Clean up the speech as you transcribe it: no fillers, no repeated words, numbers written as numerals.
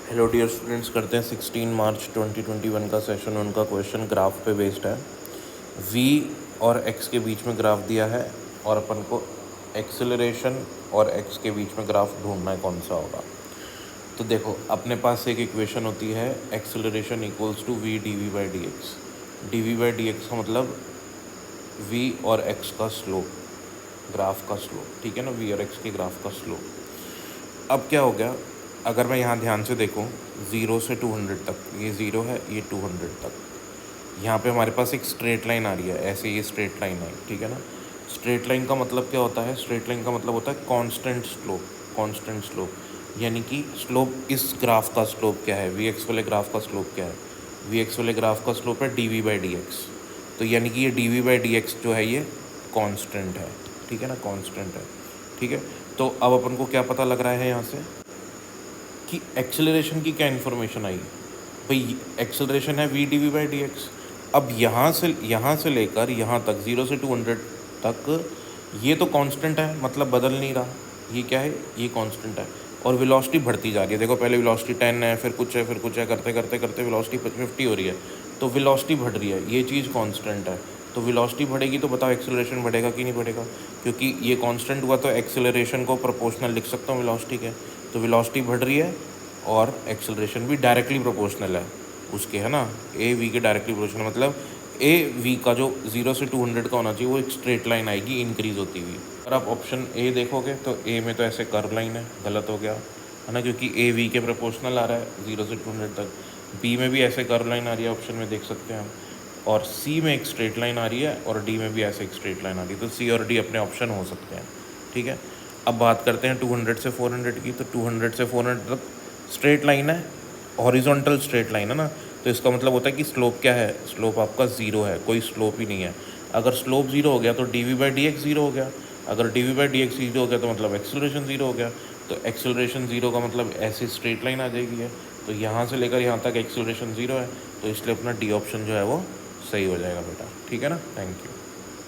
Hello dear students, करते हैं 16 मार्च 2021 का सेशन। उनका क्वेश्चन ग्राफ पे बेस्ड है। v और x के बीच में ग्राफ दिया है और अपन को एक्सेलरेशन और x के बीच में ग्राफ ढूंढना है, कौन सा होगा। तो देखो, अपने पास एक इक्वेशन होती है acceleration equals to v dv by D X. D V by D X का मतलब v और x का स्लोप, ग्राफ का स्लोप, ठीक है ना, v और x के ग्राफ का स्लोप। अब क्या हो गया, अगर मैं यहाँ ध्यान से देखूँ, 0 से 200 तक, ये 0 है, ये 200 तक, यहाँ पे हमारे पास एक स्ट्रेट लाइन आ रही है, ऐसे ये स्ट्रेट लाइन है, ठीक है ना। स्ट्रेट लाइन का मतलब क्या होता है? स्ट्रेट लाइन का मतलब होता है कांस्टेंट स्लोप। कांस्टेंट स्लोप यानी कि स्लोप, इस ग्राफ का स्लोप क्या है, वी एक्स वाले ग्राफ का स्लोप क्या है? वी एक्स वाले ग्राफ का स्लोप है D V by D X. तो यानी कि ये D V by D X जो है ये कांस्टेंट है, ठीक है ना, कांस्टेंट है, ठीक है। तो अब अपन को क्या पता लग रहा है यहाँ से कि एक्सेलरेशन की क्या इन्फॉर्मेशन आई भाई। एक्सेलरेशन है V D V by D X. अब यहाँ से लेकर यहाँ तक 0 से 200 तक ये तो कांस्टेंट है, मतलब बदल नहीं रहा। ये क्या है? ये कांस्टेंट है और वेलोसिटी बढ़ती जा रही है। देखो, पहले वेलोसिटी 10 है, फिर कुछ है, फिर कुछ है, करते करते करते वेलोसिटी 50 हो रही है। तो वेलोसिटी बढ़ रही है, ये चीज़ कांस्टेंट है। तो वेलोसिटी बढ़ेगी तो बताओ एक्सेलरेशन बढ़ेगा कि नहीं बढ़ेगा? क्योंकि ये कांस्टेंट हुआ तो एक्सेलरेशन को प्रोपोर्शनल लिख सकता हूँ वेलोसिटी के। तो वेलोसिटी बढ़ रही है और एक्सेलरेशन भी डायरेक्टली प्रोपोर्शनल है उसके, है ना। ए वी के डायरेक्टली प्रोपोर्शनल मतलब ए वी का जो 0 से 200 का होना चाहिए वो एक स्ट्रेट लाइन आएगी इंक्रीज होती हुई। अगर आप ऑप्शन ए देखोगे तो ए में तो ऐसे कर्व लाइन है, गलत हो गया, है ना, क्योंकि ए वी के प्रोपोर्शनल आ रहा है 0 से 200 तक। बी में भी ऐसे कर्व लाइन आ रही है, ऑप्शन में देख सकते हैं हम। और सी में एक स्ट्रेट लाइन आ रही है और डी में भी ऐसे एक स्ट्रेट लाइन आ रही है। तो सी और डी अपने ऑप्शन हो सकते हैं, ठीक है। अब बात करते हैं 200 से 400 की। तो 200 से 400 तक स्ट्रेट लाइन है, हॉरिजॉन्टल स्ट्रेट लाइन है ना। तो इसका मतलब होता है कि स्लोप क्या है? स्लोप आपका 0 है, कोई स्लोप ही नहीं है। अगर स्लोप 0 हो गया तो D V by D X 0 हो गया। अगर D V by D X 0 हो गया तो मतलब एक्सेलरेशन 0 हो गया। तो एक्सेलरेशन 0 का मतलब ऐसी स्ट्रेट लाइन आ जाएगी है। तो यहाँ से लेकर यहाँ तक एक्सेलरेशन 0 है, तो इसलिए अपना डी ऑप्शन जो है वो सही हो जाएगा बेटा, ठीक है ना। Thank you.